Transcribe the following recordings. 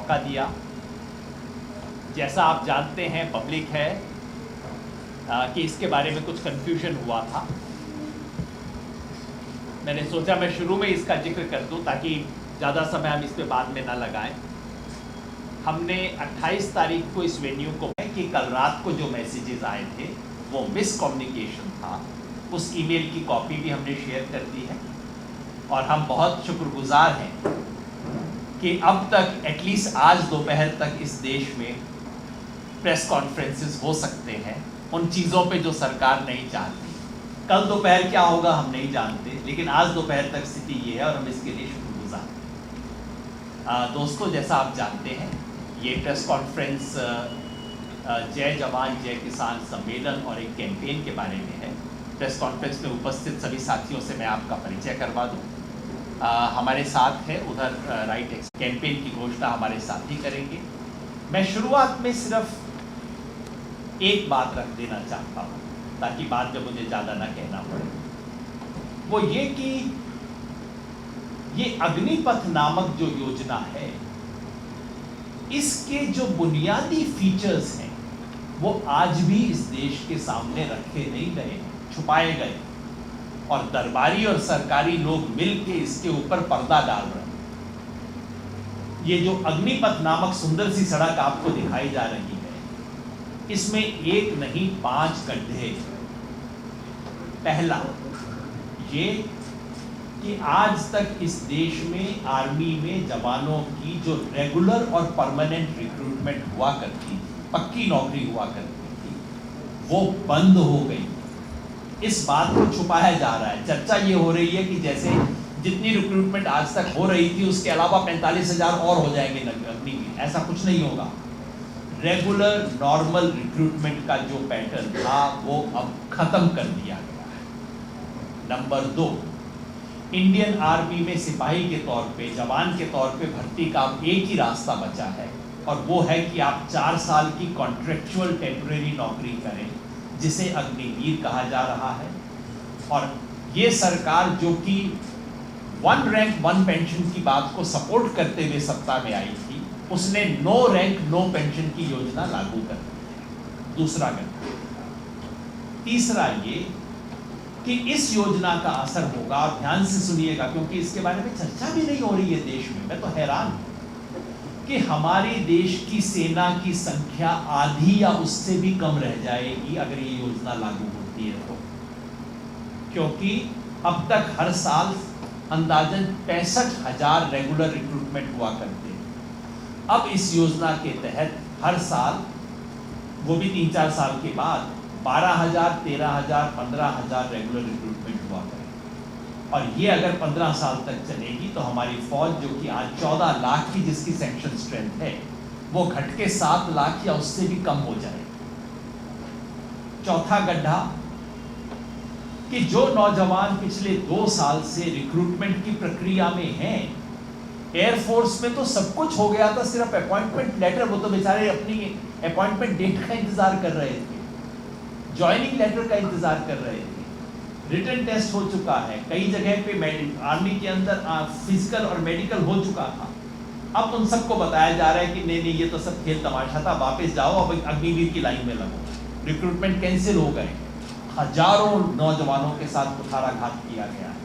मौका दिया। जैसा आप जानते हैं, पब्लिक है कि इसके बारे में कुछ कन्फ्यूजन हुआ था। मैंने सोचा मैं शुरू में इसका जिक्र कर दूं ताकि ज़्यादा समय हम इस पे बाद में ना लगाएं। हमने 28 तारीख को इस वेन्यू को कि कल रात को जो मैसेजेस आए थे वो मिस कम्युनिकेशन था। उस ईमेल की कॉपी भी हमने शेयर कर दी है और हम बहुत शुक्रगुजार हैं कि अब तक एटलीस्ट आज दोपहर तक इस देश में प्रेस कॉन्फ्रेंसेस हो सकते हैं उन चीज़ों पे जो सरकार नहीं चाहती। कल दोपहर क्या होगा हम नहीं जानते, लेकिन आज दोपहर तक स्थिति ये है और हम इसके लिए शुक्रगुजार हैं। दोस्तों, जैसा आप जानते हैं, ये प्रेस कॉन्फ्रेंस जय जवान जय किसान सम्मेलन और एक कैंपेन के बारे में है। प्रेस कॉन्फ्रेंस में उपस्थित सभी साथियों से मैं आपका परिचय करवा दूं। हमारे साथ है उधर राइट कैंपेन की घोषणा हमारे साथ ही करेंगे। मैं शुरुआत में सिर्फ एक बात रख देना चाहता हूँ ताकि बाद में मुझे ज़्यादा ना कहना पड़े। वो ये कि ये अग्निपथ नामक जो योजना है, इसके जो बुनियादी फीचर्स हैं वो आज भी इस देश के सामने रखे नहीं गए, छुपाए गए और दरबारी और सरकारी लोग मिलके इसके ऊपर पर्दा डाल रहे हैं। ये जो अग्निपथ नामक सुंदर सी सड़क आपको दिखाई जा रही है, इसमें एक नहीं 5 गड्ढे। पहला ये कि आज तक इस देश में आर्मी में जवानों की जो रेगुलर और परमानेंट रिक्रूटमेंट हुआ करती थी, पक्की नौकरी हुआ करती थी, वो बंद हो गई। इस बात को छुपाया जा रहा है। चर्चा ये हो रही है कि जैसे जितनी रिक्रूटमेंट आज तक हो रही थी उसके अलावा 45,000 और हो जाएंगे अग्निवीर। ऐसा कुछ नहीं होगा। रेगुलर नॉर्मल रिक्रूटमेंट का जो पैटर्न था वो अब खत्म कर दिया गया है। नंबर 2, इंडियन आर्मी में सिपाही के तौर पे, जवान के तौर पे भर्ती का अब एक ही रास्ता बचा है और वो है कि आप 4 साल की कॉन्ट्रेक्चुअल टेम्परेरी नौकरी करें, जिसे अग्निवीर कहा जा रहा है। और ये सरकार जो कि 1 रैंक 1 पेंशन की बात को सपोर्ट करते हुए सत्ता में आई थी, उसने नो रैंक नो पेंशन की योजना लागू कर दी है। दूसरा गड्ढा। तीसरा ये कि इस योजना का असर होगा, और ध्यान से सुनिएगा क्योंकि इसके बारे में चर्चा भी नहीं हो रही है देश में। मैं तो हैरान हूं कि हमारे देश की सेना की संख्या आधी या उससे भी कम रह जाएगी अगर ये योजना लागू होती है तो। क्योंकि अब तक हर साल अंदाजन 65,000 रेगुलर रिक्रूटमेंट हुआ करते हैं। अब इस योजना के तहत हर साल, वो भी 3-4 साल के बाद, 12,000, 13,000, 15,000 रेगुलर रिक्रूटमेंट हुआ करें। और ये अगर 15 साल तक चलेगी तो हमारी फौज जो कि आज 14 लाख की जिसकी सैंक्शन स्ट्रेंथ है, वो घट के 7 लाख या उससे भी कम हो जाएगी। चौथा गड्ढा कि जो नौजवान पिछले 2 साल से रिक्रूटमेंट की प्रक्रिया में हैं, एयरफोर्स में तो सब कुछ हो गया था, सिर्फ अपॉइंटमेंट लेटर, वो तो बेचारे अपनी अपॉइंटमेंट डेट का इंतजार कर रहे थे, ज्वाइनिंग लेटर का इंतजार कर रहे थे, रिटन टेस्ट हो चुका है, कई जगह पे आर्मी के अंदर फिजिकल और मेडिकल हो चुका था। अब उन सबको बताया जा रहा है कि नहीं, ये तो सब खेल तमाशा था, वापस जाओ, अब अग्निवीर की लाइन में लगो। रिक्रूटमेंट कैंसिल हो गए, हजारों नौजवानों के साथ कुठाराघात किया गया है।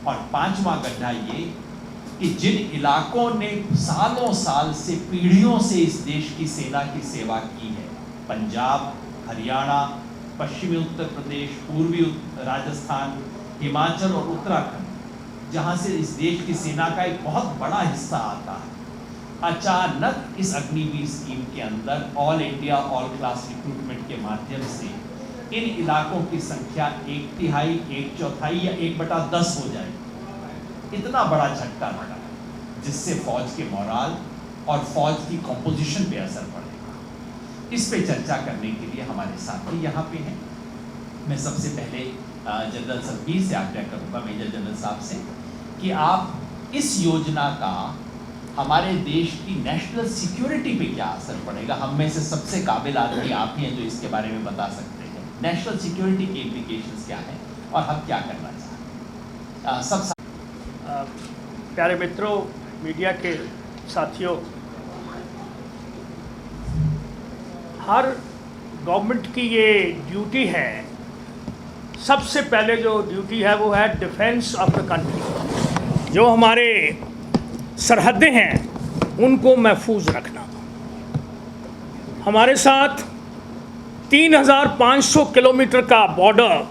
और 5वां गड्ढा ये कि जिन इलाकों ने सालों साल से, पीढ़ियों से इस देश की सेना की सेवा की है, पंजाब, हरियाणा, पश्चिमी उत्तर प्रदेश, पूर्वी राजस्थान, हिमाचल और उत्तराखंड, जहां से इस देश की सेना का एक बहुत बड़ा हिस्सा आता है, अचानक इस अग्निवीर स्कीम के अंदर all India all class recruitment के माध्यम से इन इलाकों की संख्या 1/3, 1/4 या 1/10 हो जाएगी। इतना बड़ा झटका लगा जिससे फौज के मोराल और फौज की कॉम्पोजिशन पे असर पड़ेगा। इस पे चर्चा करने के लिए हमारे साथी यहाँ पे हैं। मैं सबसे पहले जनरल सतबीर से आग्रह करूँगा, मेजर जनरल साहब से, कि आप इस योजना का हमारे देश की नेशनल सिक्योरिटी पे क्या असर पड़ेगा। हम में से सबसे काबिल आदमी आप ही हैं जो इसके बारे में बता सकते हैं। नेशनल सिक्योरिटी के इम्प्लीकेशंस क्या हैं और हम क्या करना चाहते हैं। प्यारे मित्रों, मीडिया के साथियों, हर गवर्नमेंट की ये ड्यूटी है, सबसे पहले जो ड्यूटी है वो है डिफेंस ऑफ द कंट्री। जो हमारे सरहदें हैं उनको महफूज रखना। हमारे साथ 3500 किलोमीटर का बॉर्डर,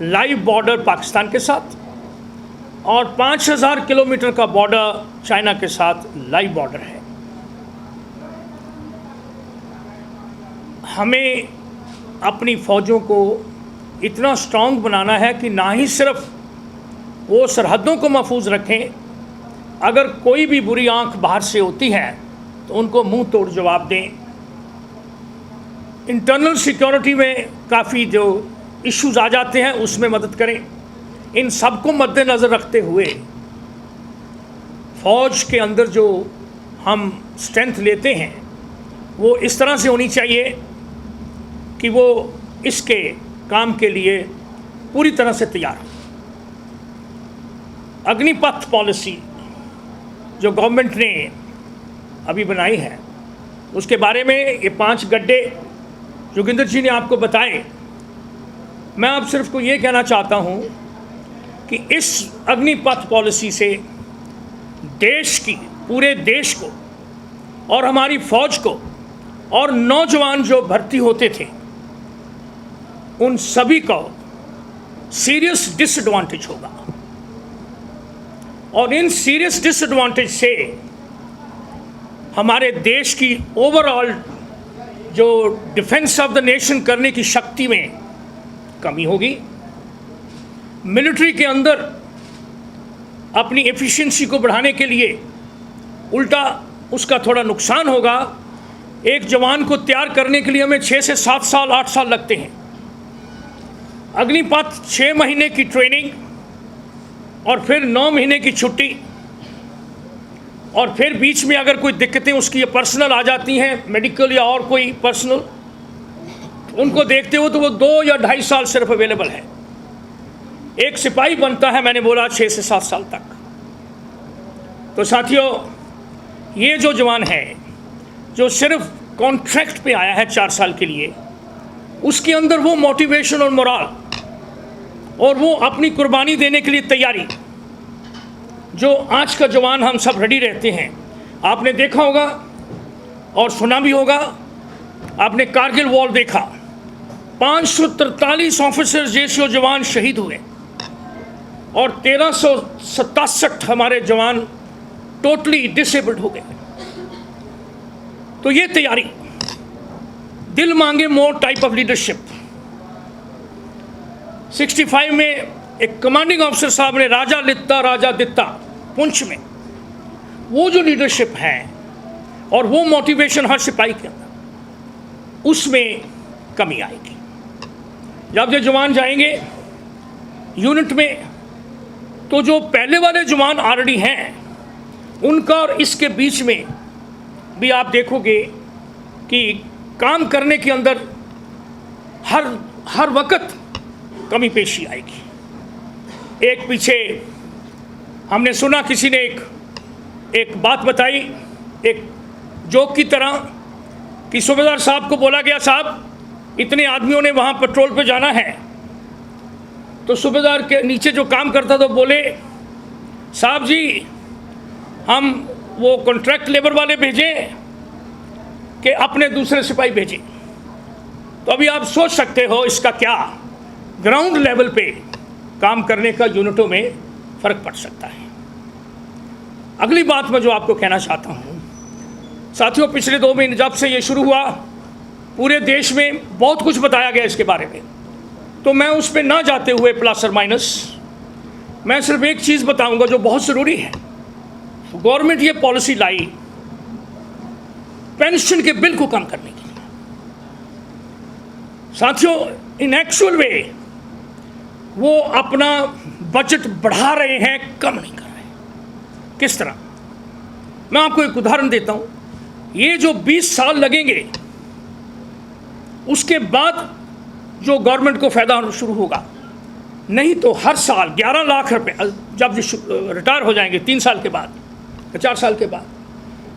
लाइव बॉर्डर पाकिस्तान के साथ, और 5000 किलोमीटर का बॉर्डर चाइना के साथ लाइव बॉर्डर है। हमें अपनी फ़ौजों को इतना स्ट्रांग बनाना है कि ना ही सिर्फ वो सरहदों को महफूज रखें, अगर कोई भी बुरी आंख बाहर से होती है तो उनको मुंह तोड़ जवाब दें। इंटरनल सिक्योरिटी में काफ़ी जो इश्यूज आ जाते हैं उसमें मदद करें। इन सब को मद्देनज़र रखते हुए फ़ौज के अंदर जो हम स्ट्रेंथ लेते हैं वो इस तरह से होनी चाहिए कि वो इसके काम के लिए पूरी तरह से तैयार हो। अग्निपथ पॉलिसी जो गवर्नमेंट ने अभी बनाई है उसके बारे में ये 5 गड्ढे जोगिंदर जी ने आपको बताए। मैं अब सिर्फ को ये कहना चाहता हूँ कि इस अग्निपथ पॉलिसी से देश की, पूरे देश को और हमारी फ़ौज को और नौजवान जो भर्ती होते थे उन सभी को सीरियस डिसएडवांटेज होगा। और इन सीरियस डिसएडवांटेज से हमारे देश की ओवरऑल जो डिफेंस ऑफ द नेशन करने की शक्ति में कमी होगी। मिलिट्री के अंदर अपनी एफिशिएंसी को बढ़ाने के लिए उल्टा उसका थोड़ा नुकसान होगा। एक जवान को तैयार करने के लिए हमें 6 से 7 साल 8 साल लगते हैं। अग्निपथ 6 महीने की ट्रेनिंग और फिर 9 महीने की छुट्टी, और फिर बीच में अगर कोई दिक्कतें उसकी पर्सनल आ जाती हैं, मेडिकल या और कोई पर्सनल, उनको देखते हो तो वो 2 या 2.5 साल सिर्फ अवेलेबल है। एक सिपाही बनता है, मैंने बोला 6 से 7 साल तक। तो साथियों, ये जो जवान है जो सिर्फ कॉन्ट्रैक्ट पे आया है 4 साल के लिए, उसके अंदर वो मोटिवेशन और मोराल और वो अपनी कुर्बानी देने के लिए तैयारी, जो आज का जवान हम सब रेडी रहते हैं। आपने देखा होगा और सुना भी होगा, आपने कारगिल वॉर देखा, 543 ऑफिसर्स जैसे जवान शहीद हुए और 1367 हमारे जवान टोटली डिसेबल्ड हो गए। तो ये तैयारी, दिल मांगे मोर टाइप ऑफ लीडरशिप। 65 में एक कमांडिंग ऑफिसर साहब ने राजा दित्ता पुंछ में, वो जो लीडरशिप है और वो मोटिवेशन हर सिपाही के अंदर, उसमें कमी आएगी। जब ये जवान जाएंगे यूनिट में तो जो पहले वाले जवान ऑलरेडी हैं उनका और इसके बीच में भी आप देखोगे कि काम करने के अंदर हर वक्त कमी पेशी आएगी। एक पीछे हमने सुना, किसी ने एक बात बताई, एक जोक की तरह, कि सूबेदार साहब को बोला गया, साहब इतने आदमियों ने वहाँ पेट्रोल पे जाना है। तो सूबेदार के नीचे जो काम करता था बोले, साहब जी हम वो कॉन्ट्रैक्ट लेबर वाले भेजें कि अपने दूसरे सिपाही भेजें। तो अभी आप सोच सकते हो इसका क्या ग्राउंड लेवल पे काम करने का यूनिटों में फ़र्क पड़ सकता है। अगली बात मैं जो आपको कहना चाहता हूँ साथियों, पिछले 2 महीने जब से ये शुरू हुआ पूरे देश में बहुत कुछ बताया गया इसके बारे में, तो मैं उस पर ना जाते हुए प्लस और माइनस, मैं सिर्फ एक चीज़ बताऊंगा जो बहुत ज़रूरी है। गवर्नमेंट ये पॉलिसी लाई पेंशन के बिल को कम करने के लिए। साथियों, इन एक्चुअल वे वो अपना बजट बढ़ा रहे हैं, कम नहीं कर रहे। किस तरह? मैं आपको एक उदाहरण देता हूँ। ये जो 20 साल लगेंगे उसके बाद जो गवर्नमेंट को फ़ायदा शुरू होगा, नहीं तो हर साल 11 लाख रुपए जब रिटायर हो जाएंगे 3 साल के बाद, 4 साल के बाद,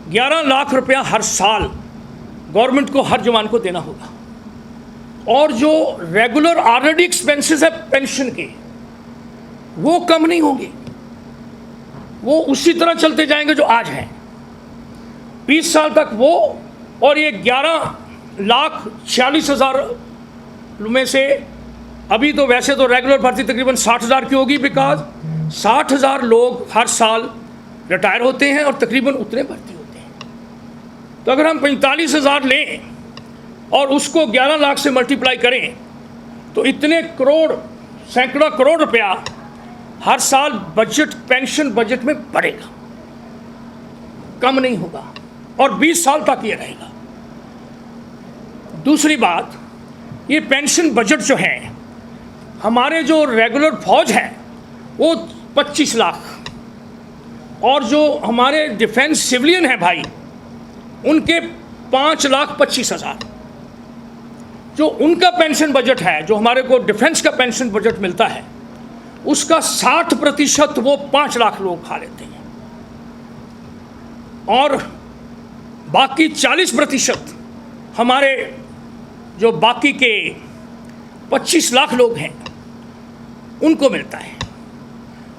11 लाख रुपया हर साल गवर्नमेंट को हर जवान को देना होगा, और जो रेगुलर ऑलरेडी एक्सपेंसेस है पेंशन के वो कम नहीं होंगे, वो उसी तरह चलते जाएंगे जो आज हैं 20 साल तक वो। और ये 11,46,000 में से अभी तो वैसे तो रेगुलर भर्ती तकरीबन 60,000 की होगी, बिकॉज 60,000 लोग हर साल रिटायर होते हैं और तकरीबन उतने भर्ती होते हैं। तो अगर हम 45,000 लें और उसको 11 लाख से मल्टीप्लाई करें तो इतने करोड़, सैकड़ों करोड़ रुपया हर साल बजट, पेंशन बजट में बढ़ेगा, कम नहीं होगा, और 20 साल तक ये रहेगा। दूसरी बात, ये पेंशन बजट जो है, हमारे जो रेगुलर फौज है वो 25 लाख, और जो हमारे डिफेंस सिविलियन हैं भाई उनके 5,25,000। जो उनका पेंशन बजट है, जो हमारे को डिफेंस का पेंशन बजट मिलता है, उसका 60% वो 5 लाख लोग खा लेते हैं, और बाकी 40% हमारे जो बाकी के 25 लाख लोग हैं उनको मिलता है।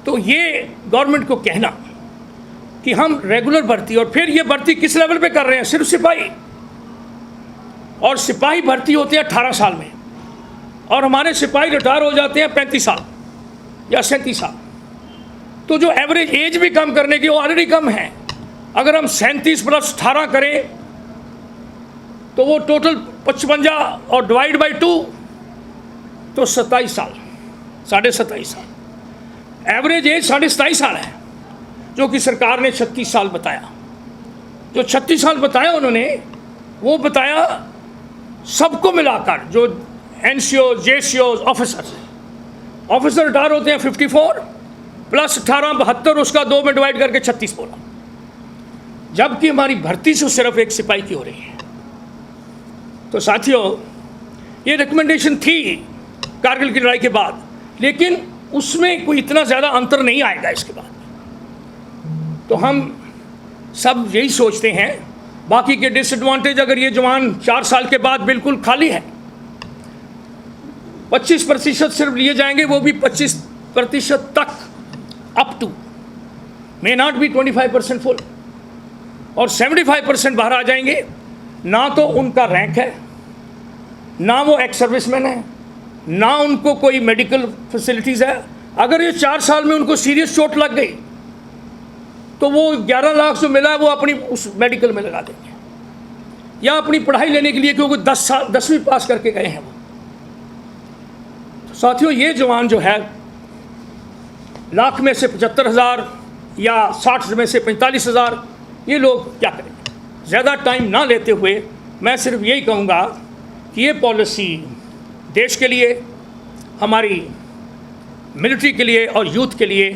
तो ये गवर्नमेंट को कहना कि हम रेगुलर भर्ती, और फिर ये भर्ती किस लेवल पे कर रहे हैं, सिर्फ सिपाही, और सिपाही भर्ती होते हैं 18 साल में, और हमारे सिपाही रिटायर हो जाते हैं 35 साल या 37 साल। तो जो एवरेज एज भी कम करने की वो ऑलरेडी कम है। अगर हम 37 + 18 करें तो वो टोटल 55 और डिवाइड बाई 2 तो 27 साल, 27.5 साल। एवरेज एज 27.5 साल है, जो कि सरकार ने 36 साल बताया। जो 36 साल बताया उन्होंने, वो बताया सबको मिलाकर, जो NCO, JCO, ऑफिसर रिटायर होते हैं 54 + 18 72, उसका 2 में डिवाइड करके 36 बोला, जबकि हमारी भर्ती से सिर्फ एक सिपाही की हो रही है। तो साथियों, ये रिकमेंडेशन थी कारगिल की लड़ाई के बाद, लेकिन उसमें कोई इतना ज़्यादा अंतर नहीं आएगा इसके बाद। तो हम सब यही सोचते हैं, बाकी के डिसएडवांटेज, अगर ये जवान 4 साल के बाद बिल्कुल खाली है, 25% सिर्फ लिए जाएंगे, वो भी 25% तक, up to, may not be 25% full, और 75% बाहर आ जाएंगे। ना तो उनका रैंक है, ना वो एक्स सर्विसमैन है, ना उनको कोई मेडिकल फैसिलिटीज़ है। अगर ये 4 साल में उनको सीरियस चोट लग गई तो वो 11 लाख जो मिला है वो अपनी उस मेडिकल में लगा देंगे, या अपनी पढ़ाई लेने के लिए, क्योंकि 10वीं पास करके गए हैं वो। तो साथियों, ये जवान जो है लाख में से 75,000 या 60 में से 45,000, ये लोग क्या करेंगे? ज़्यादा टाइम ना लेते हुए मैं सिर्फ यही कहूँगा कि ये पॉलिसी देश के लिए, हमारी मिलिट्री के लिए और यूथ के लिए,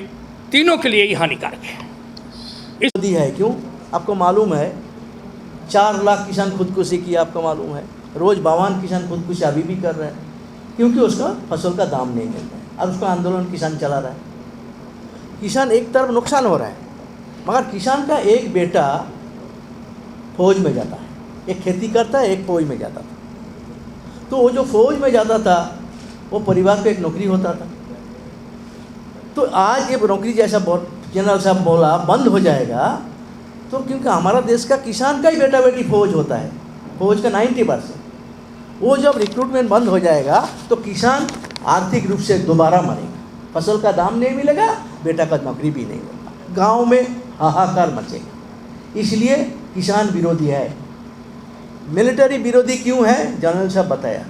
तीनों के लिए ही हानिकारक है। दी है क्यों? आपको मालूम है 4 लाख किसान खुदकुशी की, आपको मालूम है रोज़ 52 किसान खुदकुशी अभी भी कर रहे हैं, क्योंकि उसका फसल का दाम नहीं मिल रहा है। अब उसका आंदोलन किसान चला रहा है। किसान एक तरफ नुकसान हो रहा है, मगर किसान का एक बेटा फौज में जाता है, एक खेती करता है, एक फौज में जाता था। तो वो जो फौज में जाता था वो परिवार को एक नौकरी होता था। तो आज ये नौकरी, जैसा जनरल साहब बोला, बंद हो जाएगा, तो क्योंकि हमारा देश का किसान का ही बेटा बेटी फौज होता है, फौज का 90%। वो जब रिक्रूटमेंट बंद हो जाएगा तो किसान आर्थिक रूप से दोबारा मरेगा, फसल का दाम नहीं मिलेगा, बेटा का नौकरी भी नहीं होगा, गांव में हाहाकार मचेगा। इसलिए किसान विरोधी है। मिलिट्री विरोधी क्यों है? जनरल साहब बताया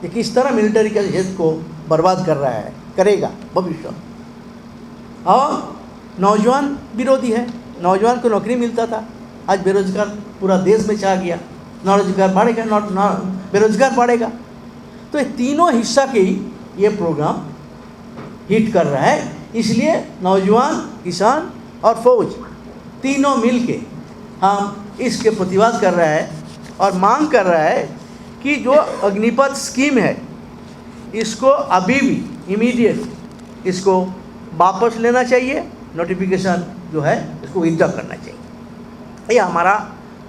कि किस तरह मिलिट्री के हित को बर्बाद कर रहा है, करेगा भविष्य। और नौजवान विरोधी है, नौजवान को नौकरी मिलता था, आज बेरोजगार पूरा देश में छा गया, नौरोजगार बढ़ेगा, बेरोजगार बढ़ेगा। तो ये तीनों हिस्सा के ही ये प्रोग्राम हिट कर रहा है। इसलिए नौजवान, किसान और फौज तीनों मिलके हम इसके प्रतिवाद कर रहा है और मांग कर रहा है कि जो अग्निपथ स्कीम है इसको अभी भी इमीडिएट इसको वापस लेना चाहिए, नोटिफिकेशन जो है इसको विथड्रॉ करना चाहिए। ये हमारा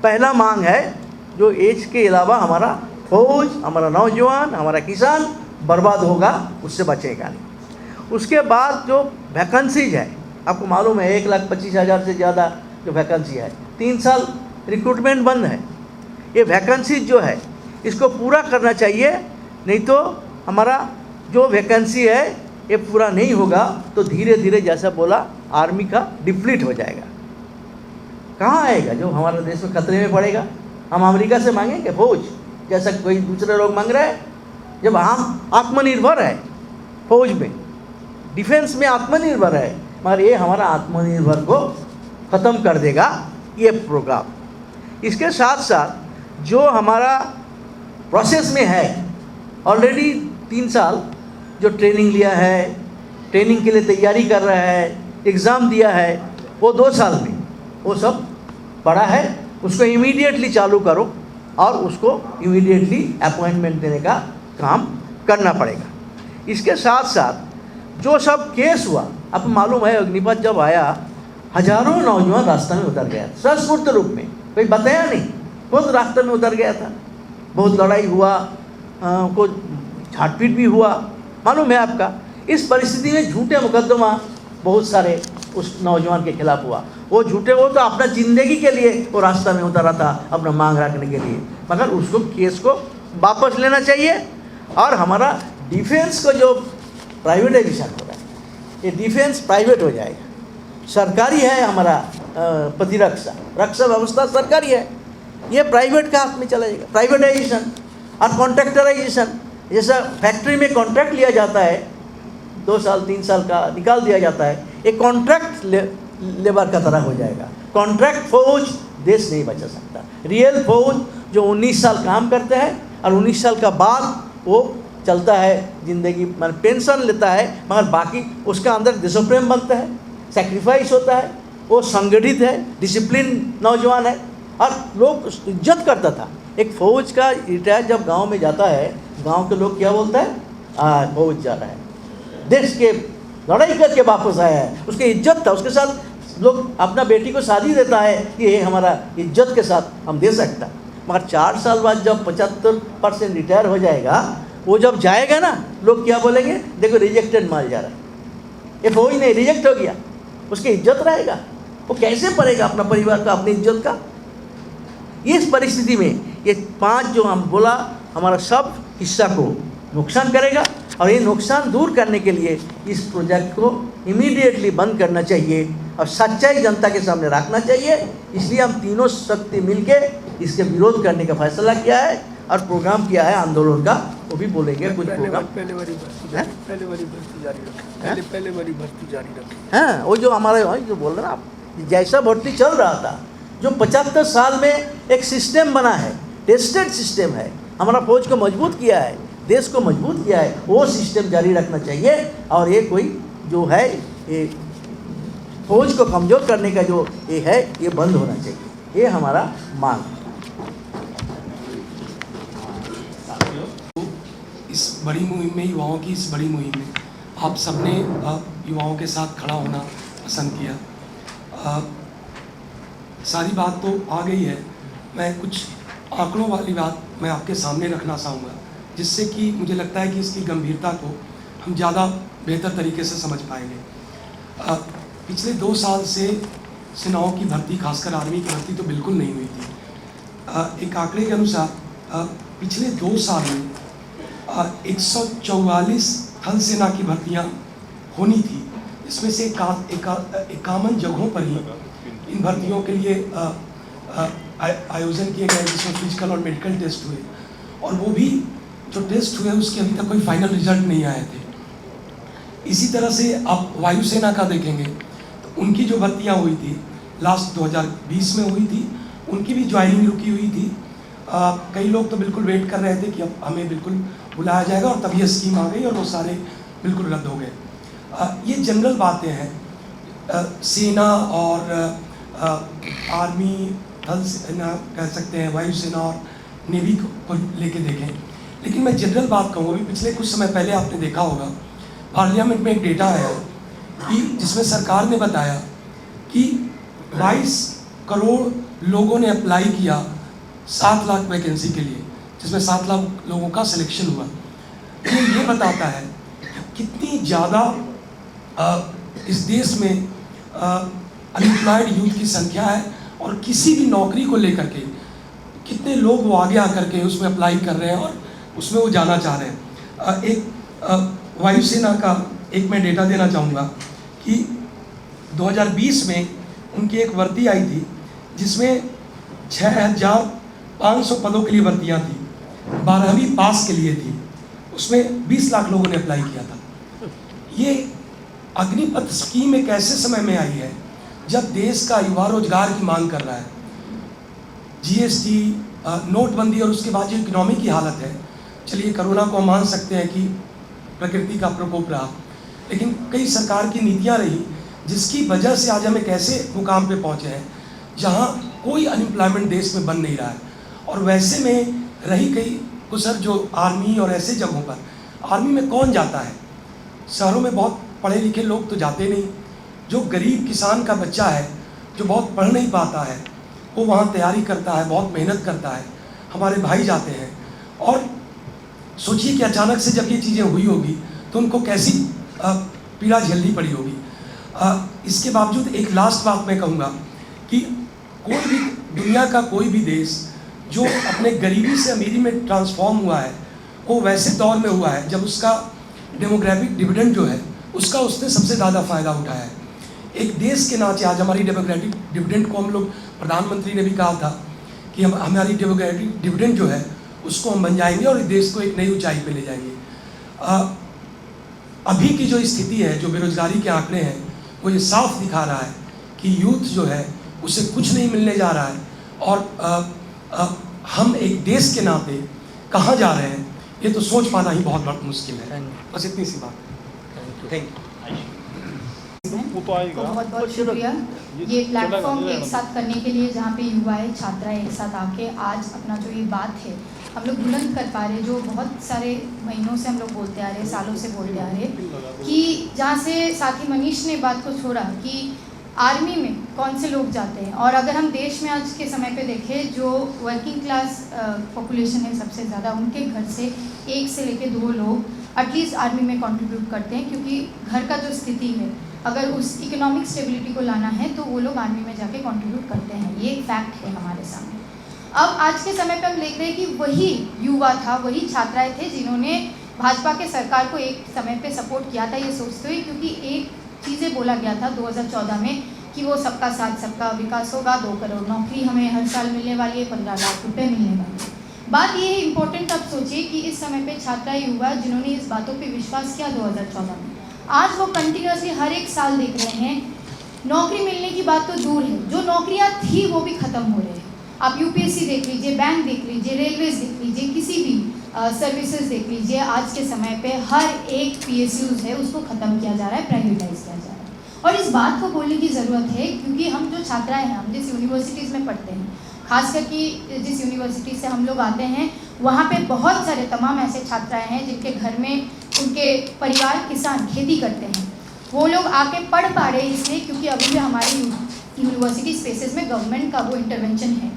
पहला मांग है। जो एज के अलावा हमारा फौज, हमारा नौजवान, हमारा किसान बर्बाद होगा, उससे बचेगा नहीं। उसके बाद जो वैकेंसीज है, आपको मालूम है 1,25,000 से ज़्यादा जो वैकेंसी है, 3 साल रिक्रूटमेंट बंद है। ये वैकेंसीज जो है इसको पूरा करना चाहिए, नहीं तो हमारा जो वैकेंसी है ये पूरा नहीं होगा तो धीरे धीरे जैसा बोला आर्मी का डिप्लीट हो जाएगा। कहाँ आएगा जो हमारा देश में खतरे में पड़ेगा? हम अमेरिका से मांगेंगे फौज जैसा कोई दूसरे लोग मांग रहे हैं? जब हम आत्मनिर्भर है, फौज में, डिफेंस में आत्मनिर्भर है, मगर ये हमारा आत्मनिर्भर को ख़त्म कर देगा ये प्रोग्राम। इसके साथ साथ जो हमारा प्रोसेस में है ऑलरेडी 3 साल जो ट्रेनिंग लिया है, ट्रेनिंग के लिए तैयारी कर रहा है, एग्ज़ाम दिया है, वो 2 साल में वो सब पड़ा है, उसको इमीडिएटली चालू करो और उसको इमीडिएटली अपॉइंटमेंट देने का काम करना पड़ेगा। इसके साथ साथ जो सब केस हुआ, आपको मालूम है अग्निपथ जब आया हजारों नौजवान रास्ते में उतर गया, सस्फूर्त रूप में, कोई बताया नहीं, खुद रास्ते में उतर गया था। बहुत लड़ाई हुआ, को झाटपीट भी हुआ, मालूम है आपका। इस परिस्थिति में झूठे मुकदमा बहुत सारे उस नौजवान के खिलाफ हुआ। वो झूठे, वो तो अपना ज़िंदगी के लिए वो रास्ता में उतरा था, अपना मांग रखने के लिए, मगर उसको केस को वापस लेना चाहिए। और हमारा डिफेंस को जो प्राइवेटाइजेशन हो रहा है, ये डिफेंस प्राइवेट हो जाएगा। सरकारी है हमारा प्रतिरक्षा, रक्षा व्यवस्था सरकारी है, ये प्राइवेट का हाथ में चला जाएगा। प्राइवेटाइजेशन और कॉन्ट्रैक्टराइजेशन, जैसा फैक्ट्री में कॉन्ट्रैक्ट लिया जाता है 2 साल 3 साल का निकाल दिया जाता है, एक कॉन्ट्रैक्ट लेबर का तरह हो जाएगा। कॉन्ट्रैक्ट फौज देश नहीं बचा सकता। रियल फौज जो 19 साल काम करते हैं और 19 साल का बाद वो चलता है ज़िंदगी, मतलब पेंशन लेता है, मगर बाकी उसका अंदर देशप्रेम बनता है, सेक्रीफाइस होता है, वो संगठित है, डिसिप्लिन नौजवान है और लोग इज्जत करता था। एक फौज का रिटायर जब गांव में जाता है, गांव के लोग क्या बोलता है? फौज जा रहा है, देश के लड़ाई करके वापस आया है, उसकी इज्जत था। उसके साथ लोग अपना बेटी को शादी देता है, ये हमारा इज्जत के साथ हम दे सकता। मगर 4 साल बाद जब 75% रिटायर हो जाएगा, वो जब जाएगा ना, लोग क्या बोलेंगे? देखो रिजेक्टेड माल जा रहा है, ये फौज नहीं, रिजेक्ट हो गया। उसकी इज्जत रहेगा? वो कैसे पड़ेगा अपना परिवार का, अपनी इज्जत का? इस परिस्थिति में ये 5 जो हम बोला, हमारा सब हिस्सा को नुकसान करेगा। और ये नुकसान दूर करने के लिए इस प्रोजेक्ट को इमीडिएटली बंद करना चाहिए और सच्चाई जनता के सामने रखना चाहिए। इसलिए हम तीनों शक्ति मिलके इसके विरोध करने का फैसला किया है और प्रोग्राम किया है आंदोलन का, वो भी बोलेंगे कुछ प्रोग्राम। पहले वाली भर्ती जारी रखें। हाँ, वो जो हमारे जो बोल रहे ना आप, जैसा भर्ती चल रहा था, जो 75 साल में एक सिस्टम बना है, टेस्टेड सिस्टम है, हमारा फौज को मजबूत किया है, देश को मजबूत किया है, वो सिस्टम जारी रखना चाहिए। और ये कोई जो है ये फौज को कमज़ोर करने का जो ये है, ये बंद होना चाहिए, ये हमारा मांग है। इस बड़ी मुहिम में, युवाओं की इस बड़ी मुहिम में आप सबने युवाओं के साथ खड़ा होना पसंद किया। सारी बात तो आ गई है, मैं कुछ आंकड़ों वाली बात मैं आपके सामने रखना चाहूँगा, जिससे कि मुझे लगता है कि इसकी गंभीरता को हम ज़्यादा बेहतर तरीके से समझ पाएंगे। पिछले 2 साल से सेनाओं की भर्ती, खासकर आर्मी की भर्ती तो बिल्कुल नहीं हुई थी। एक आंकड़े के अनुसार पिछले 2 साल में 144 थल सेना की भर्तियाँ होनी थी। इसमें से 51 जगहों पर ही इन भर्तियों के लिए आयोजन किए गए, जिसमें फिजिकल और मेडिकल टेस्ट हुए, और वो भी जो टेस्ट हुए उसके अभी तक कोई फाइनल रिजल्ट नहीं आए थे। इसी तरह से आप वायुसेना का देखेंगे तो उनकी जो भर्तियाँ हुई थी लास्ट 2020 में हुई थी, उनकी भी ज्वाइनिंग रुकी हुई थी। कई लोग तो बिल्कुल वेट कर रहे थे कि अब हमें बिल्कुल बुलाया जाएगा, और तब ये स्कीम आ गई और वो सारे बिल्कुल रद्द हो गए। ये जनरल बातें हैं। सेना और आर्मी, थल सेना कह सकते हैं, वायुसेना और नेवी को लेके देखें, लेकिन मैं जनरल बात कहूँगा। अभी पिछले कुछ समय पहले आपने देखा होगा पार्लियामेंट में एक डेटा आया कि जिसमें सरकार ने बताया कि 22 करोड़ लोगों ने अप्लाई किया 7 लाख वैकेंसी के लिए, जिसमें 7 लाख लोगों का सिलेक्शन हुआ। ये बताता है कितनी ज़्यादा इस देश में अनएम्प्लॉयड यूथ की संख्या है, और किसी भी नौकरी को लेकर के कितने लोग वो आगे आकर के उसमें अप्लाई कर रहे हैं और उसमें वो जाना चाह रहे हैं। एक वायुसेना का एक मैं डेटा देना चाहूँगा कि 2020 में उनकी एक भर्ती आई थी जिसमें 6,500 पदों के लिए भर्तियाँ थी, 12वीं पास के लिए थी, उसमें 20 लाख लोगों ने अप्लाई किया था। ये अग्निपथ स्कीम एक ऐसे समय में आई है जब देश का युवा रोजगार की मांग कर रहा है। जीएसटी, नोटबंदी और उसके बाद जो इकोनॉमी की हालत है, चलिए कोरोना को मान सकते हैं कि प्रकृति का प्रकोप रहा, लेकिन कई सरकार की नीतियां रही जिसकी वजह से आज हम एक ऐसे मुकाम पे पहुंचे हैं जहां कोई अनएम्प्लॉयमेंट देश में बन नहीं रहा है। और वैसे में रही कई कुसर जो आर्मी और ऐसे जगहों पर, आर्मी में कौन जाता है? शहरों में बहुत पढ़े लिखे लोग तो जाते नहीं, जो गरीब किसान का बच्चा है जो बहुत पढ़ नहीं पाता है वो वहाँ तैयारी करता है, बहुत मेहनत करता है, हमारे भाई जाते हैं। और सोचिए कि अचानक से जब ये चीज़ें हुई होगी तो उनको कैसी पीड़ा झेलनी पड़ी होगी। इसके बावजूद एक लास्ट बात मैं कहूँगा कि कोई भी दुनिया का कोई भी देश जो अपने गरीबी से अमीरी में ट्रांसफॉर्म हुआ है वो वैसे दौर में हुआ है जब उसका डेमोग्राफिक डिविडेंड जो है उसका उसने सबसे ज़्यादा फ़ायदा उठाया है। एक देश के नाते आज हमारी डेमोग्राफिक डिविडेंड को हम लोग, प्रधानमंत्री ने भी कहा था कि हम हमारी डेमोग्राफिक डिविडेंड जो है उसको हम बन जाएंगे और इस देश को एक नई ऊंचाई पे ले जाएंगे। अभी की जो स्थिति है, जो बेरोजगारी के आंकड़े हैं, वो ये साफ दिखा रहा है कि यूथ जो है उसे कुछ नहीं मिलने जा रहा है, और हम एक देश के नाते कहाँ जा रहे हैं ये तो सोच पाना ही बहुत बड़ा मुश्किल है। बस इतनी सी बात। Thank you. को बहुत बहुत शुक्रिया ये प्लेटफॉर्म एक साथ करने के लिए, जहाँ पे युवाएं छात्राएं एक साथ आके आज अपना जो ये बात है हम लोग बुलंद कर पा रहे, जो बहुत सारे महीनों से हम लोग बोलते आ रहे, सालों से बोलते आ रहे, कि जहाँ से साथी मनीष ने बात को छोड़ा कि आर्मी में कौन से लोग जाते हैं। और अगर हम देश में आज के समय पे देखें, जो वर्किंग क्लास पॉपुलेशन है सबसे ज़्यादा, उनके घर से 1 से लेकर 2 लोग एटलीस्ट आर्मी में कंट्रीब्यूट करते हैं, क्योंकि घर का जो स्थिति है अगर उस इकोनॉमिक स्टेबिलिटी को लाना है तो वो लोग आर्मी में जाके कंट्रीब्यूट करते हैं। ये एक फैक्ट है हमारे सामने। अब आज के समय पे हम देख रहे हैं कि वही युवा था, वही छात्राएं थे जिन्होंने भाजपा के सरकार को एक समय पे सपोर्ट किया था, ये सोचते हुए, क्योंकि एक चीज़ें बोला गया था 2014 में कि वो सबका साथ सबका विकास होगा, 2 करोड़ नौकरी हमें हर साल मिलने वाली है, 15 लाख रुपए मिलने वाले हैं। बात ये है इम्पोर्टेंट, अब सोचिए कि इस समय पे छात्रा युवा जिन्होंने इस बातों पे विश्वास किया 2014 में, आज वो कंटिन्यूसली हर एक साल देख रहे हैं नौकरी मिलने की बात तो दूर है, जो नौकरियां थी वो भी ख़त्म हो रही है। आप यूपीएससी देख लीजिए, बैंक देख लीजिए, रेलवेज देख लीजिए, किसी भी सर्विसेज देख लीजिए, आज के समय पे हर एक पीएसयूज है उसको ख़त्म किया जा रहा है, प्राइवेटाइज किया जा रहा है। और इस बात को बोलने की ज़रूरत है क्योंकि हम जो छात्राएँ हैं, हम जिस यूनिवर्सिटीज़ में पढ़ते हैं, खास करके जिस यूनिवर्सिटी से हम लोग आते हैं, वहाँ पे बहुत सारे तमाम ऐसे छात्राएँ हैं जिनके घर में उनके परिवार किसान खेती करते हैं। वो लोग आके पढ़ पा रहे हैं इसलिए क्योंकि अभी भी हमारी यूनिवर्सिटी स्पेसेस में गवर्नमेंट का वो इंटरवेंशन है।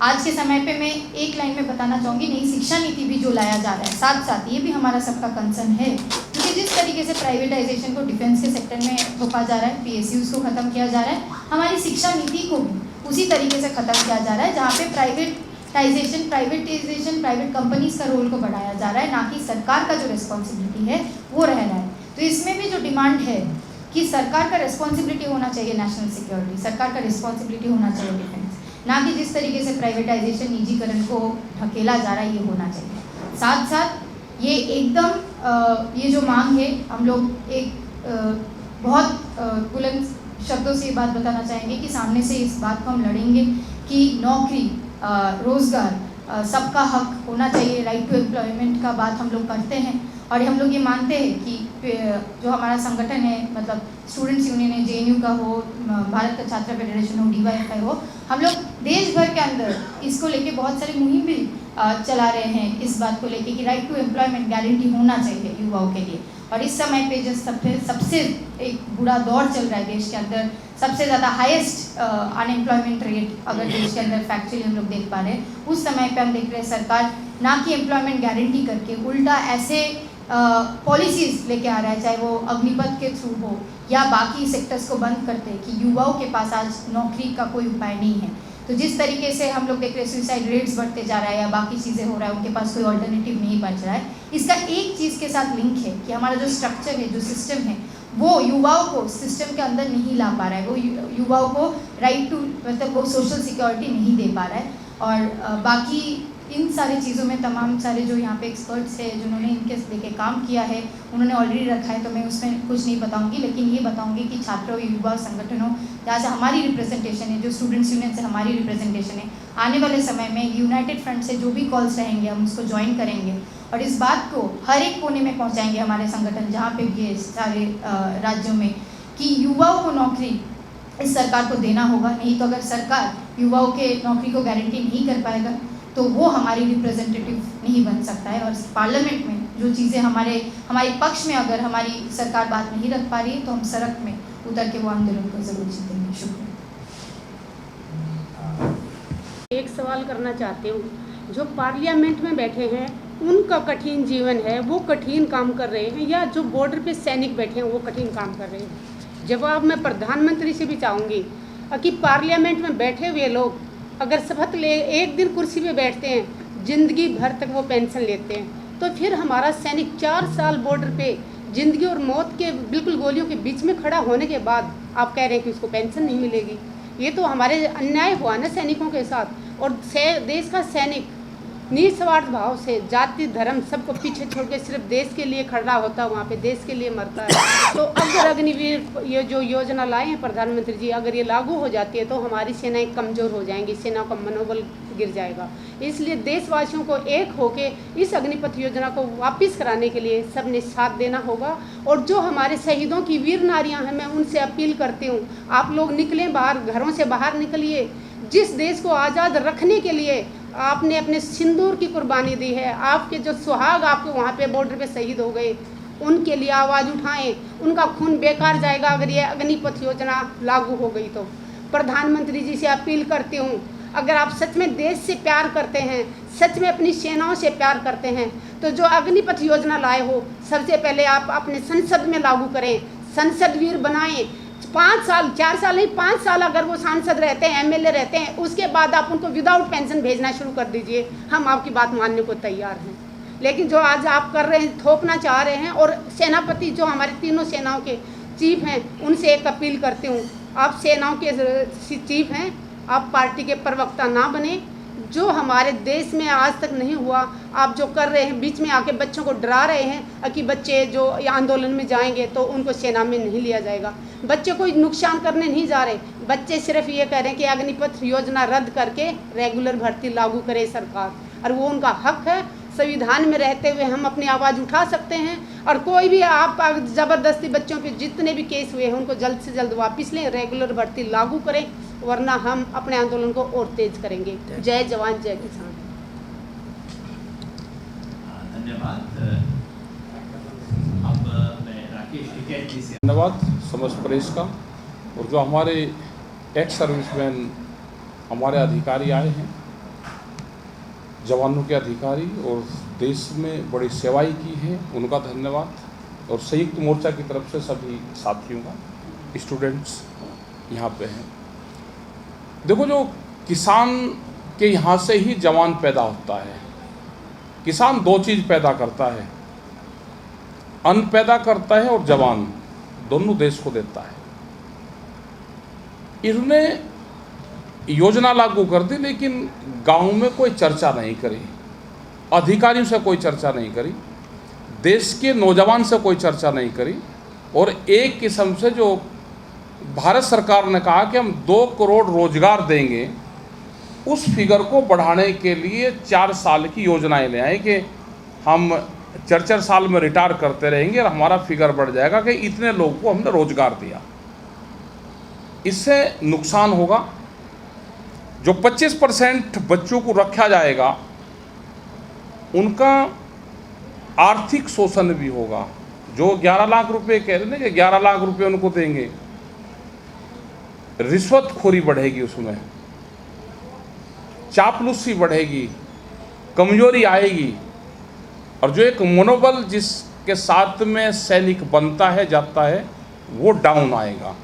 आज के समय पे मैं एक लाइन में बताना चाहूँगी, नई शिक्षा नीति भी जो लाया जा रहा है, साथ साथ ये भी हमारा सबका कंसर्न है, क्योंकि जिस तरीके से प्राइवेटाइजेशन को डिफेंस के सेक्टर में थोपा जा रहा है, पीएसयूज़ को ख़त्म किया जा रहा है, हमारी शिक्षा नीति को भी उसी तरीके से ख़त्म किया जा रहा है, जहाँ पे प्राइवेटाइजेशन, प्राइवेट कंपनीज़ का रोल को बढ़ाया जा रहा है, ना कि सरकार का जो रिस्पॉन्सिबिलिटी है वो रह रहा है। तो इसमें भी जो डिमांड है कि सरकार का रिस्पॉन्सिबिलिटी होना चाहिए नेशनल सिक्योरिटी, सरकार का रिस्पॉन्सिबिलिटी होना चाहिए डिफेंस, ना कि जिस तरीके से प्राइवेटाइजेशन, निजीकरण को ढकेला जा रहा है, ये होना चाहिए। साथ साथ ये एकदम ये जो मांग है, हम लोग एक बहुत बुलंद शब्दों से ये बात बताना चाहेंगे कि सामने से इस बात को हम लड़ेंगे कि नौकरी, रोज़गार, सबका हक होना चाहिए, राइट टू एम्प्लॉयमेंट का बात हम लोग करते हैं। और हम लोग ये मानते हैं कि जो हमारा संगठन है, मतलब स्टूडेंट्स यूनियन है, जेएनयू का हो, भारत का छात्र फेडरेशन हो, डीवाईएफआई हो, हम लोग देश भर के अंदर इसको लेके बहुत सारी मुहिम भी चला रहे हैं, इस बात को लेके कि राइट टू एम्प्लॉयमेंट गारंटी होना चाहिए युवाओं के लिए। और इस समय पे जो सबसे एक बुरा दौर चल रहा है देश के अंदर, सबसे ज़्यादा हाईएस्ट अनएम्प्लॉयमेंट रेट अगर देश के अंदर फैक्चुअली हम लोग देख पा रहे हैं, उस समय पे हम देख रहे हैं सरकार ना कि एम्प्लॉयमेंट गारंटी करके उल्टा ऐसे पॉलिसीज़ लेके आ रहा है, चाहे वो अग्निपथ के थ्रू हो या बाकी सेक्टर्स को बंद करते कि युवाओं के पास आज नौकरी का कोई उपाय नहीं है। तो जिस तरीके से हम लोग देख रहे हैं सुसाइड रेट्स बढ़ते जा रहा है या बाकी चीज़ें हो रहा है, उनके पास कोई ऑल्टरनेटिव नहीं बच रहा है। इसका एक चीज़ के साथ लिंक है कि हमारा जो स्ट्रक्चर है, जो सिस्टम है, वो युवाओं को सिस्टम के अंदर नहीं ला पा रहा है, वो युवाओं को राइट टू मतलब वो सोशल सिक्योरिटी नहीं दे पा रहा है। और बाकी इन सारी चीज़ों में तमाम सारे जो यहाँ पे एक्सपर्ट्स हैं जिन्होंने इनके लेके काम किया है, उन्होंने ऑलरेडी रखा है, तो मैं उसमें कुछ नहीं बताऊंगी, लेकिन ये बताऊंगी कि छात्रों युवा संगठनों जहाँ से हमारी रिप्रेजेंटेशन है, जो स्टूडेंट्स यूनियन से हमारी रिप्रेजेंटेशन है, आने वाले समय में यूनाइटेड फ्रंट से जो भी कॉल्स रहेंगे हम उसको ज्वाइन करेंगे और इस बात को हर एक कोने में पहुँचाएंगे हमारे संगठन जहाँ पे भी है सारे राज्यों में, कि युवाओं को नौकरी इस सरकार को देना होगा। नहीं तो अगर सरकार युवाओं के नौकरी को गारंटी नहीं कर पाएगा तो वो हमारी रिप्रेजेंटेटिव नहीं बन सकता है। और पार्लियामेंट में जो चीज़ें हमारे पक्ष में अगर हमारी सरकार बात नहीं रख पा रही है तो हम सड़क में उतर के वो आंदोलन को जरूर जीतेंगे। शुक्रिया। एक सवाल करना चाहती हूँ, जो पार्लियामेंट में बैठे हैं उनका कठिन जीवन है, वो कठिन काम कर रहे हैं, या जो बॉर्डर पे सैनिक बैठे हैं वो कठिन काम कर रहे हैं? जवाब मैं प्रधानमंत्री से भी चाहूँगी कि पार्लियामेंट में बैठे हुए लोग अगर शपथ ले एक दिन कुर्सी पे बैठते हैं, ज़िंदगी भर तक वो पेंशन लेते हैं, तो फिर हमारा सैनिक 4 साल बॉर्डर पे ज़िंदगी और मौत के बिल्कुल गोलियों के बीच में खड़ा होने के बाद आप कह रहे हैं कि उसको पेंशन नहीं मिलेगी। ये तो हमारे अन्याय हुआ ना सैनिकों के साथ। और देश का सैनिक निस्वार्थ भाव से जाति धर्म सबको पीछे छोड़ के सिर्फ देश के लिए खड़ा होता है, वहाँ पे देश के लिए मरता है। तो अगर अग्निवीर ये जो योजना लाए हैं प्रधानमंत्री जी, अगर ये लागू हो जाती है तो हमारी सेनाएं कमज़ोर हो जाएंगी, सेना का मनोबल गिर जाएगा। इसलिए देशवासियों को एक होके इस अग्निपथ योजना को वापस कराने के लिए सबने साथ देना होगा। और जो हमारे शहीदों की वीर नारियाँ हैं, मैं उनसे अपील करती हूँ, आप लोग निकलें बाहर, घरों से बाहर निकलिए। जिस देश को आज़ाद रखने के लिए आपने अपने सिंदूर की कुर्बानी दी है, आपके जो सुहाग आपके वहाँ पे बॉर्डर पे शहीद हो गए, उनके लिए आवाज़ उठाएं। उनका खून बेकार जाएगा अगर ये अग्निपथ योजना लागू हो गई तो। प्रधानमंत्री जी से अपील करती हूँ, अगर आप सच में देश से प्यार करते हैं, सच में अपनी सेनाओं से प्यार करते हैं, तो जो अग्निपथ योजना लाए हो सबसे पहले आप अपने संसद में लागू करें, संसद वीर बनाएं। 5 साल 4 साल नहीं 5 साल अगर वो सांसद रहते हैं, एमएलए रहते हैं, उसके बाद आप उनको विदाउट पेंशन भेजना शुरू कर दीजिए। हम आपकी बात मानने को तैयार हैं। लेकिन जो आज आप कर रहे हैं, थोपना चाह रहे हैं। और सेनापति जो हमारे तीनों सेनाओं के चीफ हैं, उनसे एक अपील करती हूँ, आप सेनाओं के चीफ हैं, आप पार्टी के प्रवक्ता ना बने। जो हमारे देश में आज तक नहीं हुआ आप जो कर रहे हैं, बीच में आके बच्चों को डरा रहे हैं कि बच्चे जो आंदोलन में जाएंगे तो उनको सेना में नहीं लिया जाएगा। बच्चे कोई नुकसान करने नहीं जा रहे, बच्चे सिर्फ ये कह रहे हैं कि अग्निपथ योजना रद्द करके रेगुलर भर्ती लागू करे सरकार, और वो उनका हक है। संविधान में रहते हुए हम अपनी आवाज़ उठा सकते हैं। और कोई भी आप ज़बरदस्ती बच्चों पे जितने भी केस हुए हैं उनको जल्द से जल्द वापस लें, रेगुलर भर्ती लागू करें, वरना हम अपने आंदोलन को और तेज करेंगे। जय जवान जय किसान। धन्यवाद। अब मैं राकेश टिकैत जी से धन्यवाद समस्त प्रेस का। और जो हमारे एक्स सर्विसमैन हमारे अधिकारी आए हैं, जवानों के अधिकारी, और देश में बड़ी सेवाई की है, उनका धन्यवाद। और संयुक्त मोर्चा की तरफ से सभी साथियों का, स्टूडेंट्स यहाँ पे हैं। देखो, जो किसान के यहाँ से ही जवान पैदा होता है। किसान 2 चीज़ पैदा करता है, अन्न पैदा करता है और जवान, दोनों देश को देता है। इन्होंने योजना लागू कर दी, लेकिन गांव में कोई चर्चा नहीं करी, अधिकारियों से कोई चर्चा नहीं करी, देश के नौजवान से कोई चर्चा नहीं करी। और एक किस्म से जो भारत सरकार ने कहा कि हम 2 करोड़ रोजगार देंगे, उस फिगर को बढ़ाने के लिए 4 साल की योजनाएं ले आए कि हम 4 साल में रिटायर करते रहेंगे और हमारा फिगर बढ़ जाएगा कि इतने लोगों को हमने रोजगार दिया। इससे नुकसान होगा। जो 25% बच्चों को रखा जाएगा, उनका आर्थिक शोषण भी होगा। जो 11 लाख रुपए कह रहे हैं कि 11 लाख रुपए उनको देंगे, रिश्वतखोरी बढ़ेगी, उसमें चापलूसी बढ़ेगी, कमजोरी आएगी, और जो एक मनोबल जिसके साथ में सैनिक बनता है जाता है वो डाउन आएगा।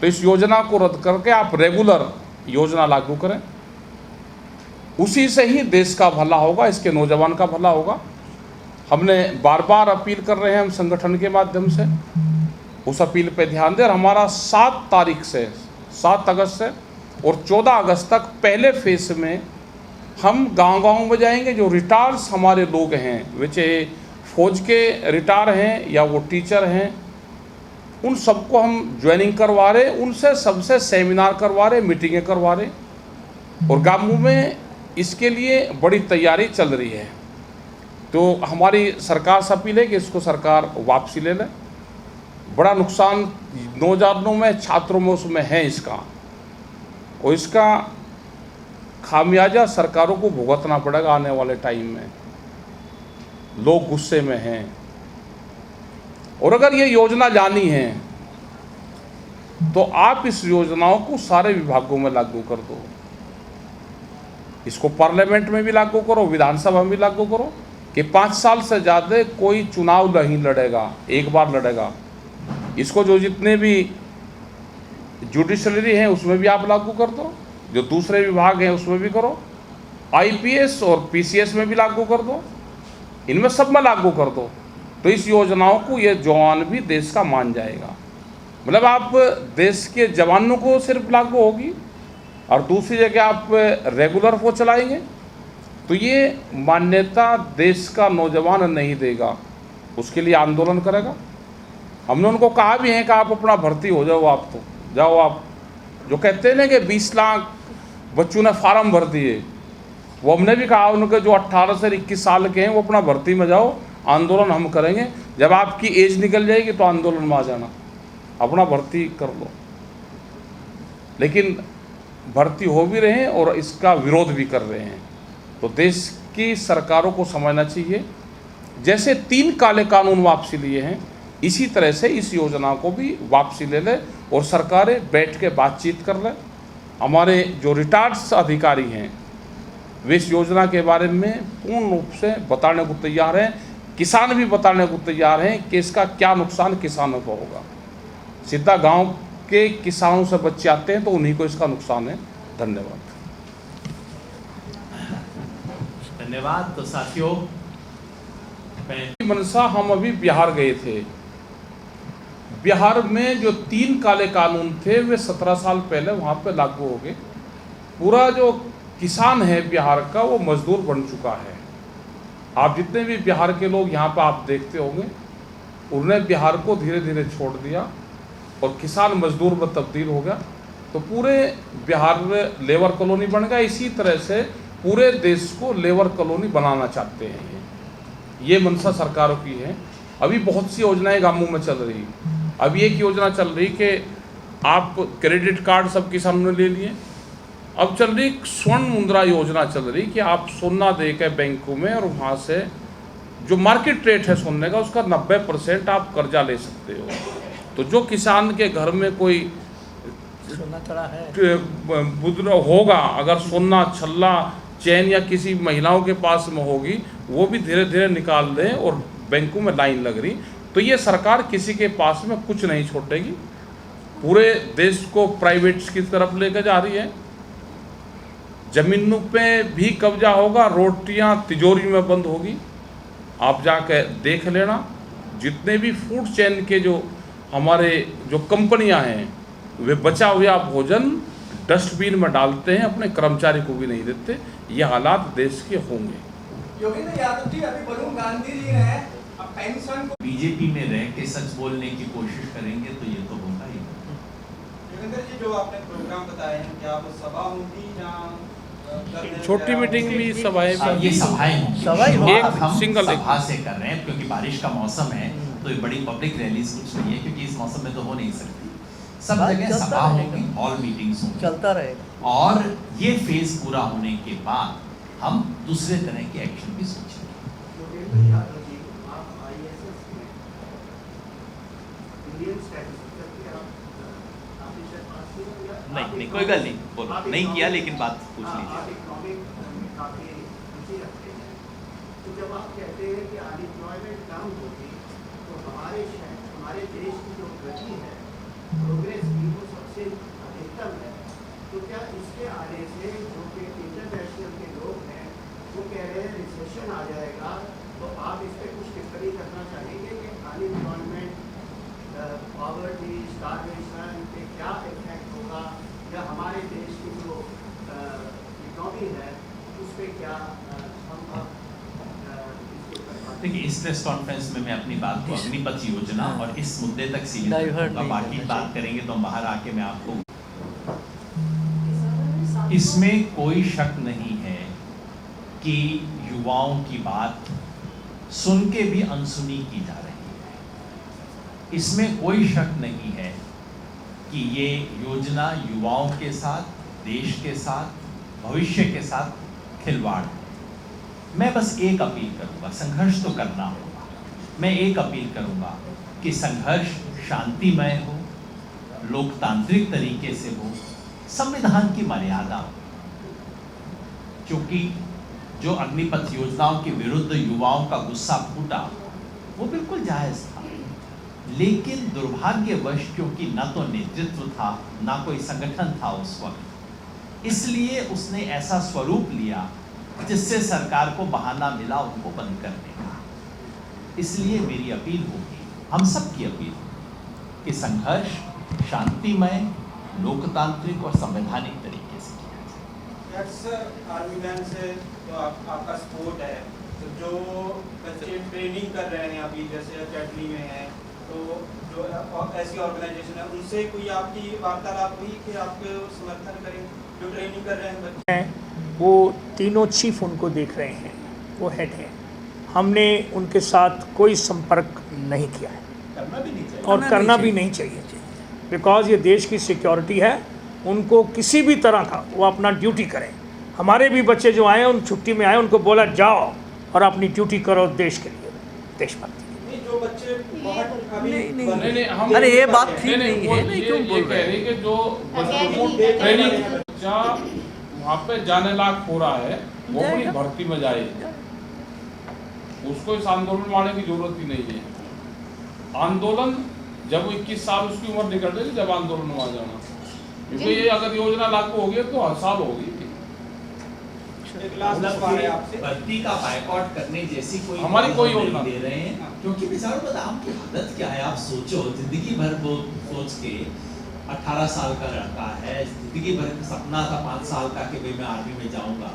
तो इस योजना को रद्द करके आप रेगुलर योजना लागू करें, उसी से ही देश का भला होगा, इसके नौजवान का भला होगा। हमने बार बार अपील कर रहे हैं हम संगठन के माध्यम से, उस अपील पे ध्यान दें। और हमारा 7 तारीख से 7 अगस्त से और 14 अगस्त तक पहले फेज में हम गांव-गांव में जाएंगे। जो रिटायर्स हमारे लोग हैं, वे चाहे फौज के रिटायर हैं या वो टीचर हैं, उन सबको हम ज्वाइनिंग करवा रहे, उनसे सबसे सेमिनार करवा रहे, मीटिंगें करवा रहे, और गांवों में इसके लिए बड़ी तैयारी चल रही है। तो हमारी सरकार से अपील है कि इसको सरकार वापसी ले ले। बड़ा नुकसान नौजवानों में, छात्रों में उसमें है इसका, और इसका खामियाजा सरकारों को भुगतना पड़ेगा आने वाले टाइम में। लोग गुस्से में हैं, और अगर ये योजना जानी है तो आप इस योजनाओं को सारे विभागों में लागू कर दो। इसको पार्लियामेंट में भी लागू करो, विधानसभा में भी लागू करो कि 5 साल से ज़्यादा कोई चुनाव नहीं लड़ेगा, एक बार लड़ेगा। इसको जो जितने भी जुडिशरी हैं उसमें भी आप लागू कर दो, जो दूसरे विभाग हैं उसमें भी करो, IPS और PCS में भी लागू कर दो, इनमें सब में लागू कर दो। तो इस योजनाओं को ये जवान भी देश का मान जाएगा। मतलब आप देश के जवानों को सिर्फ लागू होगी और दूसरी जगह आप रेगुलर वो चलाएंगे, तो ये मान्यता देश का नौजवान नहीं देगा, उसके लिए आंदोलन करेगा। हमने उनको कहा भी है कि आप अपना भर्ती हो जाओ, आप तो जाओ। आप जो कहते हैं ना कि 20 लाख बच्चों ने फार्म भर दिए, वो हमने भी कहा उनके जो 18 से 21 साल के हैं वो अपना भर्ती में जाओ, आंदोलन हम करेंगे। जब आपकी एज निकल जाएगी तो आंदोलन में आ जाना, अपना भर्ती कर लो। लेकिन भर्ती हो भी रहे हैं और इसका विरोध भी कर रहे हैं। तो देश की सरकारों को समझना चाहिए, जैसे 3 काले कानून वापसी लिए हैं, इसी तरह से इस योजना को भी वापसी ले ले और सरकारें बैठ के बातचीत कर लें। हमारे जो रिटायर्ड अधिकारी हैं वे इस योजना के बारे में पूर्ण रूप से बताने को तैयार हैं, किसान भी बताने को तैयार हैं कि इसका क्या नुकसान किसानों को होगा। सीधा गांव के किसानों से बच्चे आते हैं तो उन्हीं को इसका नुकसान है। धन्यवाद। धन्यवाद। तो साथियों, मनसा हम अभी बिहार गए थे। बिहार में जो 3 काले कानून थे वे 17 साल पहले वहाँ पे लागू हो गए। पूरा जो किसान है बिहार का वो मजदूर बन चुका है। आप जितने भी बिहार के लोग यहाँ पर आप देखते होंगे, उन्होंने बिहार को धीरे धीरे छोड़ दिया और किसान मजदूर में तब्दील हो गया। तो पूरे बिहार में लेबर कॉलोनी बन गया। इसी तरह से पूरे देश को लेबर कॉलोनी बनाना चाहते हैं ये मनसा सरकारों की है। अभी बहुत सी योजनाएं गांवों में चल रही। अभी एक योजना चल रही कि आप क्रेडिट कार्ड सब किसानों ने ले लिए। अब चल रही स्वर्ण मुद्रा योजना चल रही कि आप सोना दे के बैंकों में और वहाँ से जो मार्केट रेट है सोने का उसका 90% आप कर्जा ले सकते हो। तो जो किसान के घर में कोई होगा, अगर सोना छल्ला चैन या किसी महिलाओं के पास में होगी, वो भी धीरे धीरे निकाल दें और बैंकों में लाइन लग रही। तो ये सरकार किसी के पास में कुछ नहीं छोड़ेगी, पूरे देश को प्राइवेट्स की तरफ लेकर जा रही है। जमीनों पे भी कब्जा होगा, रोटियां तिजोरी में बंद होगी। आप जाकर देख लेना, जितने भी फूड चेन के जो हमारे जो कंपनियां हैं वे बचा हुआ भोजन डस्टबिन में डालते हैं, अपने कर्मचारी को भी नहीं देते। ये हालात देश के होंगे। योगेंद्र यादव जी, अभी वरुण गांधी जी ने अब पेंशन को बीजेपी में रह के सच बोलने की कोशिश करेंगे तो ये तो होगा ही। योगेंद्र जी, जो आपने प्रोग्राम बताए हैं, क्या वो सभा होगी या छोटी मीटिंग भी सभाएं ये सभाएं होंगी। सभाएं होंगी। एक हम सिंगल सभा से कर रहे हैं क्योंकि बारिश का मौसम है, तो ये बड़ी पब्लिक रैलीज कुछ नहीं है क्योंकि इस मौसम में तो हो नहीं सकती। सब जगह सभा होगी, हॉल मीटिंग्स होंगी, चलता रहेगा। और ये फेज पूरा होने के बाद हम दूसरे तरह के एक्शन भी सोचेंगे। नहीं कोई गल नहीं, बोलो नहीं किया, लेकिन बात पूछ लीजिए। आप इकोनॉमिक में काफी रुचि रखते हैं, तो जब आप कहते हैं कि अनएम्प्लॉयमेंट कम होगी तो हमारे देश की जो गति है प्रोग्रेस की वो सबसे अधिकतम है, तो क्या इसके आने से जो कि इंटरनेशनल के लोग हैं वो कह रहे हैं रिसेशन आ जाएगा, तो आप इस पर कुछ टिप्पणी करना चाहेंगे कि अनएम्प्लॉयमेंट, पॉवर्टी, स्टारवेशन पे क्या इफेक्ट होगा, या हमारे देश की जो इकोनॉमी है उस पर क्या देखिए, इस प्रेस कॉन्फ्रेंस में मैं अपनी बात को अग्निपथ योजना और इस मुद्दे तक सीमित रखूंगा। बाकी बात करेंगे तो हम बाहर आके मैं आपको, इसमें कोई शक नहीं है कि युवाओं की बात सुन के भी अनसुनी की जा रही है। इसमें कोई शक नहीं है कि ये योजना युवाओं के साथ, देश के साथ, भविष्य के साथ खिलवाड़ है। मैं बस एक अपील करूंगा, संघर्ष तो करना होगा, मैं एक अपील करूंगा कि संघर्ष शांतिमय हो, लोकतांत्रिक तरीके से हो, संविधान की मर्यादा हो। क्योंकि जो अग्निपथ योजनाओं के विरुद्ध युवाओं का गुस्सा फूटा वो बिल्कुल जायज़ था, लेकिन दुर्भाग्यवश क्योंकि न तो नेतृत्व था न कोई संगठन था उस वक्त, इसलिए उसने ऐसा स्वरूप लिया जिससे सरकार को बहाना मिला उनको बंद करने का। इसलिए मेरी अपील होगी, हम सब की अपील होगी कि संघर्ष शांतिमय, लोकतांत्रिक और संवैधानिक तरीके से किया जाए। आर्मी मैन से तो आपका सपोर्ट है, तो जो बच्चे ट्रेनिंग कर रहे हैं अभी जैसे अकेडमी में है, तो जो ऐसी ऑर्गेनाइजेशन है उनसे कोई आपकी वार्तालाप हुई कि आपके समर्थन करें जो ट्रेनिंग कर रहे हैं बच्चे? वो तीनों चीफ उनको देख रहे हैं, वो हेड हैं। हमने उनके साथ कोई संपर्क नहीं किया है करना भी नहीं चाहिए और करना भी नहीं चाहिए, बिकॉज ये देश की सिक्योरिटी है। उनको किसी भी तरह का वो अपना ड्यूटी करें। हमारे भी बच्चे जो आए, उन छुट्टी में आए, उनको बोला जाओ और अपनी ड्यूटी करो देश के लिए, देशभक्ति। जो बच्चे बहुत अभी नहीं हम, अरे ये बात ठीक नहीं है, ये नहीं क्यों बोल रहे हैं? कि जो ट्रेनिंग बच्चा वहाँ पे जाने लायक हो रहा है वो अपनी भर्ती में जाए, उसको इस आंदोलन में आने की जरूरत ही नहीं है। आंदोलन जब 21 साल उसकी उम्र निकल रही जब आंदोलन में आ जाना, क्योंकि ये अगर योजना लागू होगी तो हर साल होगी। भर्ती का बायकॉट करने जैसी कोई हमारी कोई योजना दे रहे हैं, क्योंकि बेचारों पता आपकी हालत क्या है। आप सोचो, जिंदगी भर वो सोच के 18 साल का लड़का है, जिंदगी भर का सपना था 5 साल का कि भाई मैं आर्मी में जाऊंगा।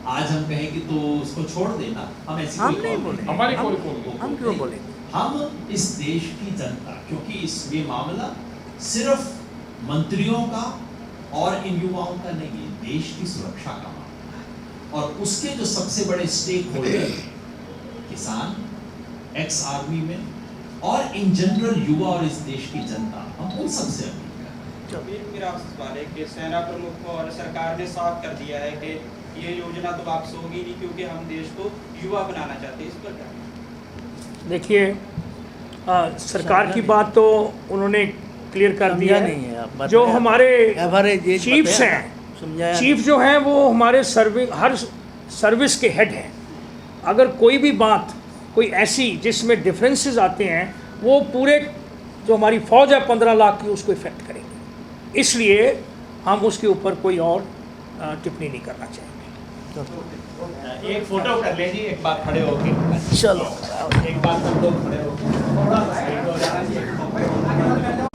आज हम कहें कि तो उसको छोड़ देना, हम ऐसी हम कोई नहीं कौम बोले, हमारी हम कोई क्यों बोलेंगे? हम इस देश की जनता, क्योंकि ये मामला सिर्फ मंत्रियों का और इन युवाओं का नहीं है, देश की सुरक्षा का मामला है। और उसके जो सबसे बड़े स्टेक होल्डर किसान, एक्स आर्मी में और इन जनरल युवा और इस देश की जनता, हम उन सबसे अपील करते हैं। मेरा आपसे सवाल है कि सेना प्रमुख और सरकार ने साफ कर दिया है कि ये योजना तो वापस होगी नहीं, क्योंकि हम देश को युवा बनाना चाहते हैं। इस पर क्या? देखिए, सरकार की बात तो उन्होंने क्लियर कर दिया नहीं है, आप जो हमारे एवरेज चीफ्स हैं, चीफ जो हैं वो हमारे हर सर्विस के हेड हैं। अगर कोई भी बात कोई ऐसी जिसमें डिफरेंसेस आते हैं, वो पूरे जो हमारी फ़ौज है 15 लाख की, उसको इफ़ेक्ट करेंगे। इसलिए हम उसके ऊपर कोई और टिप्पणी नहीं करना चाहेंगे। एक फोटो कर ले जी, एक बार खड़े होके, चलो एक बार सब लोग खड़े होके।